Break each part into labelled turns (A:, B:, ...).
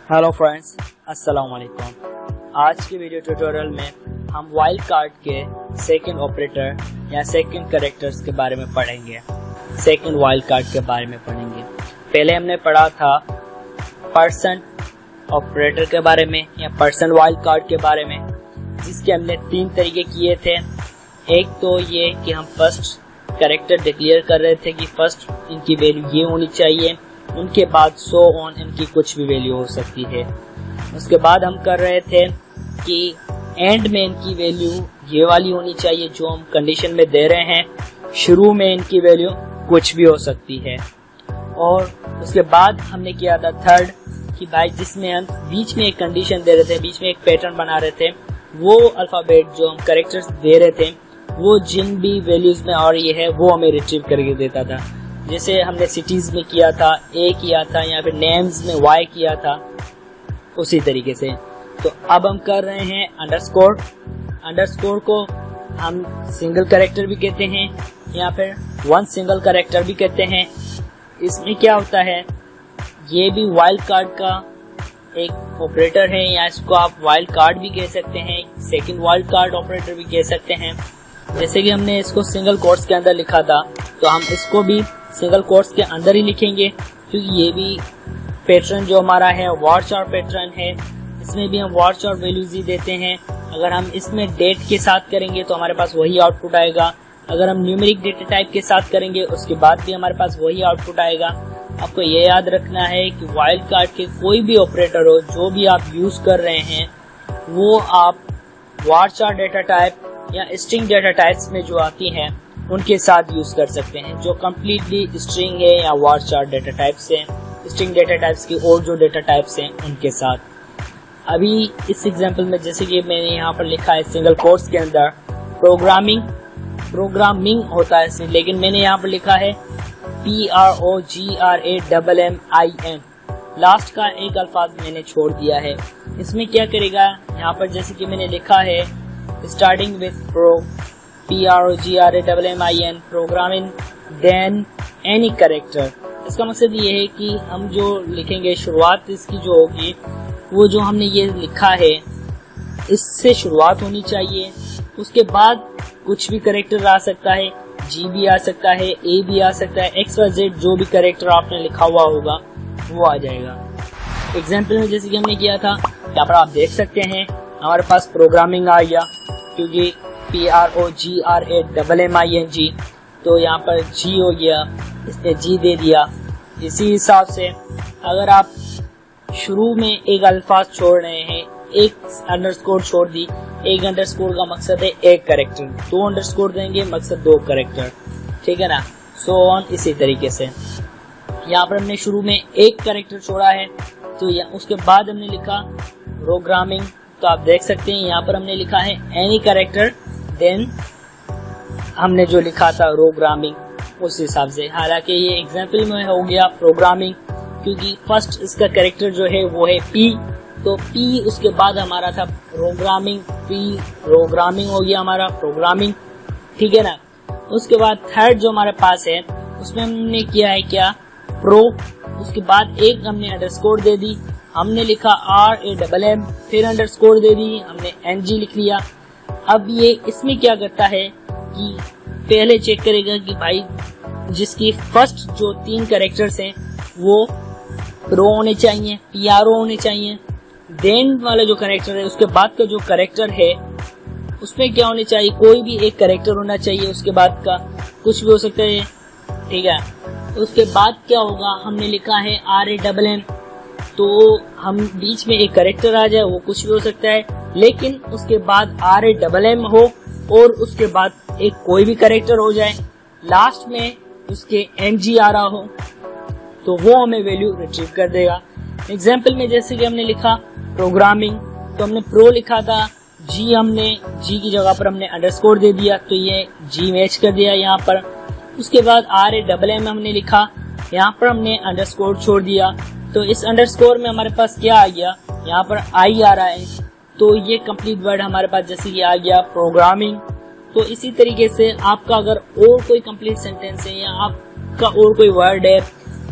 A: Hello friends, अस्सलाम वालेकुम। आज के वीडियो ट्यूटोरियल में हम वाइल्ड कार्ड के सेकंड ऑपरेटर या सेकंड कैरेक्टर्स के बारे में पढ़ेंगे। सेकंड वाइल्ड कार्ड के बारे में पढ़ेंगे। पहले हमने पढ़ा था पर्सन ऑपरेटर के बारे में या पर्सन वाइल्ड कार्ड के बारे में, जिसके हमने 3 तरीके किए थे। एक तो ये कि हम फर्स्ट कैरेक्टर डिक्लेयर कर रहे थे कि फर्स्ट इनकी वैल्यू ये होनी चाहिए, उनके बाद सो ऑन इनकी कुछ भी वैल्यू हो सकती है। उसके बाद हम कर रहे थे कि एंड में इनकी वैल्यू ये वाली होनी चाहिए जो हम कंडीशन में दे रहे हैं। शुरू में इनकी वैल्यू कुछ भी हो सकती है। और उसके बाद हमने किया था थर्ड कि भाई जिसमें हम बीच में एक कंडीशन दे रहे थे, बीच में एक पैटर्न बना रहे थे, वो अल्फाबेट जो हम कैरेक्टर्स दे रहे थे वो जिन भी वैल्यूज में आ रही है वो हमें रिट्रीव करके देता था। जैसे हमने सिटीज में किया था ए किया था, या फिर नेम्स में वाई किया था, उसी तरीके से। तो अब हम कर रहे हैं अंडरस्कोर। अंडरस्कोर को हम सिंगल कैरेक्टर भी कहते हैं या फिर वन सिंगल कैरेक्टर भी कहते हैं। इसमें क्या होता है, ये भी वाइल्ड कार्ड का एक ऑपरेटर है, या इसको आप वाइल्ड कार्ड भी कह सकते हैं, सेकंड वाइल्ड कार्ड ऑपरेटर भी कह सकते हैं। जैसे कि हमने इसको सिंगल कोट्स के अंदर लिखा था, तो हम इसको भी सिंगल कोट्स के अंदर ही लिखेंगे, क्योंकि ये भी पैटर्न जो हमारा है वारचार पैटर्न है। इसमें भी हम वारचार वैल्यूज ही देते हैं। अगर हम इसमें डेट के साथ करेंगे तो हमारे पास वही आउटपुट आएगा। अगर हम न्यूमेरिक डेटा टाइप के साथ करेंगे उसके बाद भी हमारे पास वही आउटपुट आएगा। आपको ये याद रखना है कि वाइल्ड कार्ड के कोई भी ऑपरेटर हो जो भी आप यूज कर रहे हैं, वो आप वारचार डेटा टाइप या स्ट्रिंग डेटा टाइप्स में जो आती हैं उनके साथ यूज कर सकते हैं, जो कम्प्लीटली स्ट्रिंग है या वारचार डेटा टाइप्स है। स्ट्रिंग डेटा टाइप्स की और जो डेटा टाइप्स हैं उनके साथ। अभी इस एग्जांपल में जैसे कि मैंने यहाँ पर लिखा है सिंगल कोट्स के अंदर प्रोग्रामिंग होता है इसमें, लेकिन मैंने यहाँ पर लिखा है PROGRAMMIN। लास्ट का एक अल्फाज मैंने छोड़ दिया है। इसमें क्या करेगा, यहाँ पर जैसे कि मैंने लिखा है starting with PROGRAMMIN programming then any character. इसका मकसद ये है कि हम जो लिखेंगे शुरुआत इसकी जो होगी, वो जो हमने ये लिखा है इससे शुरुआत होनी चाहिए। उसके बाद कुछ भी कैरेक्टर आ सकता है, G भी आ सकता है, A भी आ सकता है, XYZ जो भी कैरेक्टर आपने लिखा हुआ होगा वो आ जाएगा। एग्जाम्पल में जैसे कि हमने किया था, यहाँ पर आप देख सकते हैं हमारे पास प्रोग्रामिंग आ गया, क्योंकि PROGRAMMING, तो यहाँ पर G हो गया, इसने G दे दिया। इसी हिसाब से अगर आप शुरू में एक अल्फाज छोड़ रहे हैं, एक अंडरस्कोर छोड़ दी, एक अंडरस्कोर का मकसद है एक कैरेक्टर, 2 अंडरस्कोर देंगे मकसद 2 कैरेक्टर, ठीक है ना, सो ऑन। इसी तरीके से यहाँ पर हमने शुरू में एक कैरेक्टर छोड़ा है, तो उसके बाद हमने लिखा प्रोग्रामिंग, तो आप देख सकते हैं यहाँ पर हमने लिखा है एनी कैरेक्टर, देन हमने जो लिखा था प्रोग्रामिंग उस हिसाब से। हालांकि ये एग्जाम्पल में हो गया प्रोग्रामिंग, क्योंकि फर्स्ट इसका कैरेक्टर जो है वो है P, तो P उसके बाद हमारा था प्रोग्रामिंग, P प्रोग्रामिंग हो गया हमारा प्रोग्रामिंग, ठीक है ना। उसके बाद थर्ड जो हमारे पास है उसमें हमने किया है क्या, प्रो, उसके बाद एक हमने अंडरस्कोर दे दी, हमने लिखा RAMM, फिर अंडरस्कोर दे दी, हमने NG लिख लिया। अब ये इसमें क्या करता है कि पहले चेक करेगा कि भाई जिसकी फर्स्ट जो 3 कैरेक्टर्स हैं वो प्रो होने चाहिए, PRO होने चाहिए। देन वाला जो कैरेक्टर है उसके बाद का जो कैरेक्टर है उसमें क्या होने चाहिए, कोई भी एक कैरेक्टर होना चाहिए, उसके बाद का कुछ भी हो सकता है, ठीक है। उसके बाद क्या होगा, हमने लिखा है RAMM, तो हम बीच में एक कैरेक्टर आ जाए वो कुछ भी हो सकता है, लेकिन उसके बाद RAMM हो और उसके बाद एक कोई भी कैरेक्टर हो जाए, लास्ट में उसके NG आ रहा हो, तो वो हमें वैल्यू रिट्रीव कर देगा। एग्जाम्पल में जैसे कि हमने लिखा प्रोग्रामिंग, तो हमने प्रो लिखा था, हमने G की जगह पर हमने अंडरस्कोर दे दिया, तो ये G मैच कर दिया यहाँ पर। उसके बाद RAMM हमने लिखा, यहाँ पर हमने अंडरस्कोर छोड़ दिया, तो इस अंडरस्कोर में हमारे पास क्या आ गया, यहाँ पर I आ रहा है, तो ये कंप्लीट वर्ड हमारे पास जैसे कि आ गया प्रोग्रामिंग। तो इसी तरीके से आपका अगर और कोई कंप्लीट सेंटेंस है या आपका और कोई वर्ड है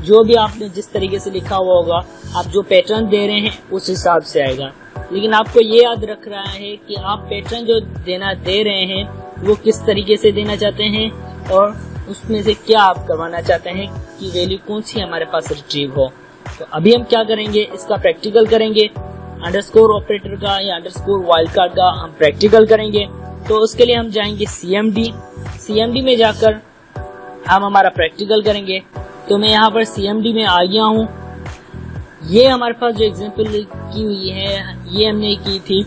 A: जो भी आपने जिस तरीके से लिखा हुआ होगा, आप जो पैटर्न दे रहे हैं उस हिसाब से आएगा। लेकिन आपको ये याद रख रहा है कि आप पैटर्न जो दे रहे हैं वो किस तरीके से देना चाहते हैं और उसमें से क्या आप करवाना चाहते हैं कि वैल्यू कौन सी हमारे पास रिट्रीव हो। तो अभी हम क्या करेंगे, इसका प्रैक्टिकल करेंगे। अंडरस्कोर ऑपरेटर का या अंडरस्कोर वाइल्ड कार्ड का हम प्रैक्टिकल करेंगे। तो उसके लिए हम जाएंगे CMD में जाकर हम हमारा प्रैक्टिकल करेंगे। तो मैं यहाँ पर CMD में आ गया हूँ। ये हमारे पास जो एग्जांपल की हुई है ये हमने की थी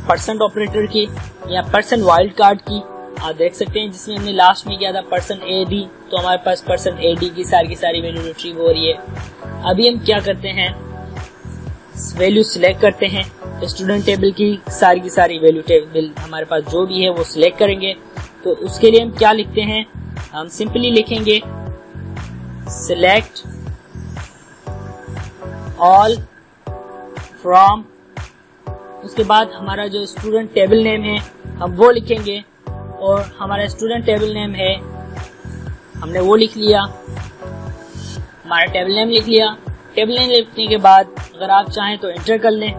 A: परसेंट ऑपरेटर की या परसेंट वाइल्ड कार्ड की। आप देख सकते हैं जिसमें हमने लास्ट में किया था %AD, तो हमारे पास %AD की सारी वैल्यू रिट्रीव हो रही है। अभी हम क्या करते हैं, वैल्यू सिलेक्ट करते हैं, स्टूडेंट टेबल की सारी वैल्यू टेबल हमारे पास जो भी है वो सिलेक्ट करेंगे। तो उसके लिए हम क्या लिखते हैं, हम सिंपली लिखेंगे सिलेक्ट ऑल फ्रॉम, उसके बाद हमारा जो स्टूडेंट टेबल नेम है हम वो लिखेंगे और हमारा स्टूडेंट टेबल नेम है हमने वो लिख लिया, हमारा टेबल नेम लिख लिया। टेबल नेम लिखने के बाद अगर आप चाहें तो एंटर कर लें,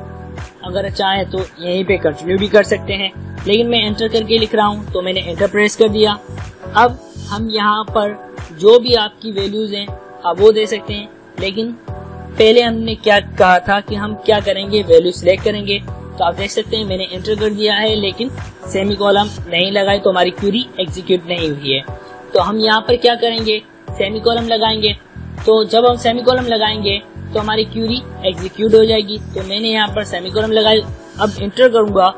A: अगर चाहें तो यहीं पे कंटिन्यू भी कर सकते हैं, लेकिन मैं एंटर करके लिख रहा हूं तो मैंने एंटर प्रेस कर दिया। अब हम यहाँ पर जो भी आपकी वैल्यूज हैं आप वो दे सकते हैं, लेकिन पहले हमने क्या कहा था कि हम क्या करेंगे, वैल्यू सिलेक्ट करेंगे। तो आप देख सकते हैं मैंने एंटर कर दिया है लेकिन सेमीकोलन नहीं लगाई तो हमारी क्वेरी एग्जीक्यूट नहीं हुई है। तो हम यहाँ पर क्या करेंगे, सेमीकोलन लगाएंगे। तो जब हम सेमीकोलन लगाएंगे तो हमारी क्वेरी एग्जीक्यूट हो जाएगी। तो मैंने यहाँ पर सेमीकोलन लगाई, अब एंटर करूंगा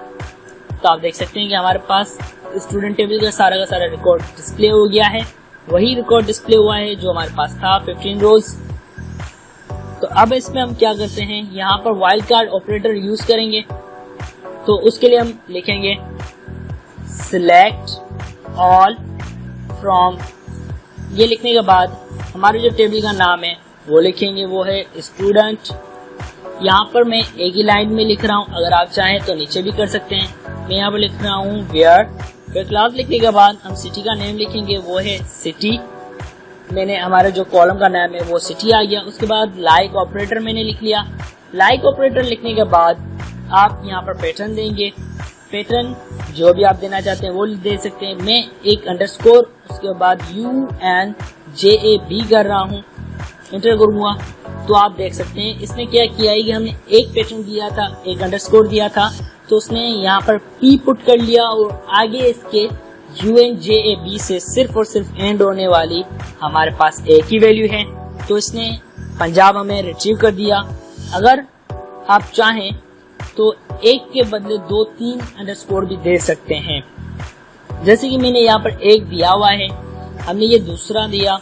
A: तो आप देख सकते हैं कि हमारे पास स्टूडेंट टेबल का सारा रिकॉर्ड डिस्प्ले हो गया है। वही रिकॉर्ड डिस्प्ले हुआ है जो हमारे पास था 15 रोज। तो अब इसमें हम क्या करते हैं, यहाँ पर वाइल्ड कार्ड ऑपरेटर यूज करेंगे। तो उसके लिए हम लिखेंगे सिलेक्ट ऑल फ्रॉम, ये लिखने के बाद हमारे जो टेबल का नाम है वो लिखेंगे, वो है स्टूडेंट। यहाँ पर मैं एक ही लाइन में लिख रहा हूँ, अगर आप चाहें तो नीचे भी कर सकते हैं। मैं यहाँ पर लिख रहा हूँ वेयर, फिर क्लास लिखने के बाद हम सिटी का नेम लिखेंगे, वो है सिटी। मैंने हमारा जो कॉलम का नाम है वो सिटी आ गया। उसके बाद लाइक ऑपरेटर मैंने लिख लिया। लाइक ऑपरेटर लिखने के बाद आप यहाँ पर पैटर्न देंगे, पैटर्न जो भी आप देना चाहते हैं वो दे सकते हैं। मैं एक अंडरस्कोर उसके बाद UNJAB कर रहा हूँ, एंटर करूंगा तो आप देख सकते हैं इसने क्या किया है कि हमने एक पैटर्न दिया था, एक अंडरस्कोर दिया था, तो उसने यहाँ पर P पुट कर लिया और आगे इसके UNJAB से सिर्फ और सिर्फ एंड होने वाली हमारे पास एक ही वैल्यू है, तो इसने पंजाब हमें रिट्रीव कर दिया। अगर आप चाहें तो एक के बदले 2-3 अंडरस्कोर भी दे सकते हैं, जैसे कि मैंने यहाँ पर एक दिया हुआ है, हमने ये दूसरा दिया,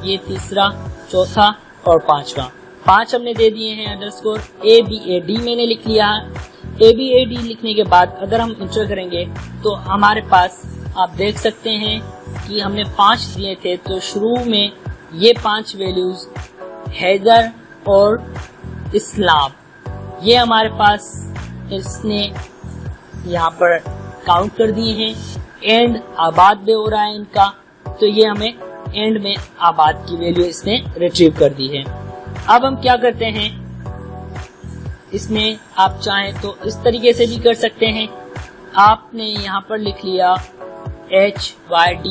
A: ये तीसरा, चौथा और पांचवा, 5 हमने दे दिए हैं अंडरस्कोर। ABAD मैंने लिख लिया है। ABAD लिखने के बाद अगर हम इंटर करेंगे तो हमारे पास आप देख सकते हैं कि हमने 5 दिए थे, तो शुरू में ये 5 वैल्यूज हैदर और इस्लाम ये हमारे पास इसने यहाँ पर काउंट कर दिए हैं। एंड आबाद भी हो रहा है इनका, तो ये हमें एंड में आबाद की वैल्यू इसने रिट्रीव कर दी है। अब हम क्या करते हैं, इसमें आप चाहें तो इस तरीके से भी कर सकते हैं। आपने यहाँ पर लिख लिया HYDERAB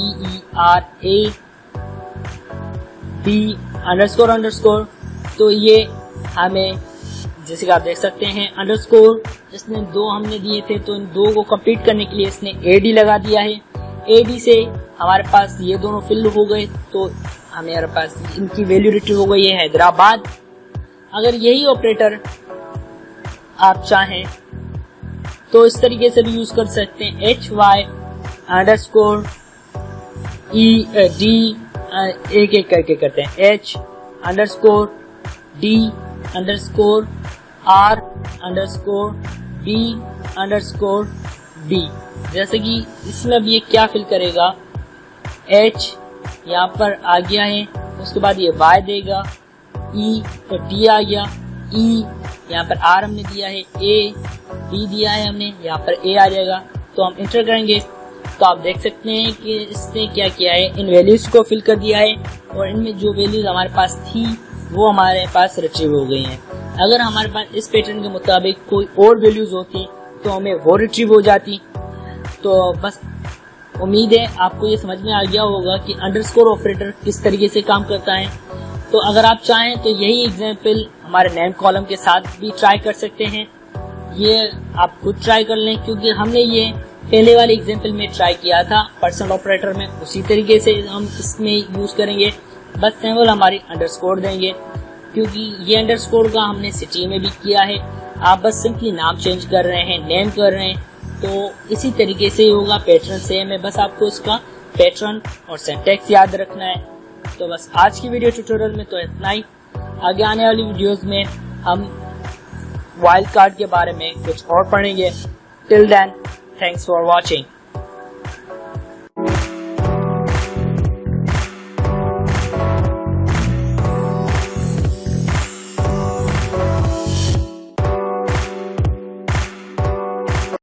A: अंडरस्कोर, तो ये हमें जैसे कि आप देख सकते हैं अंडरस्कोर इसने 2 हमने दिए थे, तो इन 2 को कंप्लीट करने के लिए इसने AD लगा दिया है। AD से हमारे पास ये दोनों फिल हो गए, तो हमारे पास इनकी वैल्यू रिट्रीव हो गई है हैदराबाद। अगर यही ऑपरेटर आप चाहें तो इस तरीके से भी यूज कर सकते हैं, HY अंडरस्कोर ED एक एक करके करते हैं, H underscore D underscore R underscore B underscore B। जैसे कि इसमें अब ये क्या फिल करेगा, H यहाँ पर आ गया है, उसके बाद ये Y देगा, E तो D आ गया, E यहाँ पर R हमने दिया है, A B दिया है हमने, यहाँ पर A आ जाएगा। तो हम इंटर करेंगे तो आप देख सकते हैं कि इसने क्या किया है, इन वैल्यूज को फिल कर दिया है और इनमें जो वैल्यूज हमारे पास थी वो हमारे पास रिट्रीव हो गई हैं। अगर हमारे पास इस पैटर्न के मुताबिक कोई और वैल्यूज होती तो हमें वो रिट्रीव हो जाती। तो बस उम्मीद है आपको ये समझ में आ गया होगा कि अंडरस्कोर ऑपरेटर किस तरीके से काम करता है। तो अगर आप चाहें तो यही एग्जाम्पल हमारे नेम कॉलम के साथ भी ट्राई कर सकते हैं। ये आप खुद ट्राई कर लें, क्योंकि हमने ये पहले वाले एग्जाम्पल में ट्राई किया था पर्सनल ऑपरेटर में, उसी तरीके से हम इसमें यूज करेंगे। बस सिंबल हमारी अंडरस्कोर देंगे, क्योंकि ये अंडरस्कोर का हमने सिटी में भी किया है। आप बस सिंपली नाम चेंज कर रहे हैं, नेम कर रहे हैं, तो इसी तरीके से होगा। पैटर्न सेम है, बस आपको इसका पैटर्न और सिंटैक्स याद रखना है। तो बस आज की वीडियो ट्यूटोरियल में तो इतना ही। आगे आने वाली वीडियोस में हम वाइल्ड कार्ड के बारे में कुछ और पढ़ेंगे। Till then, thanks for watching.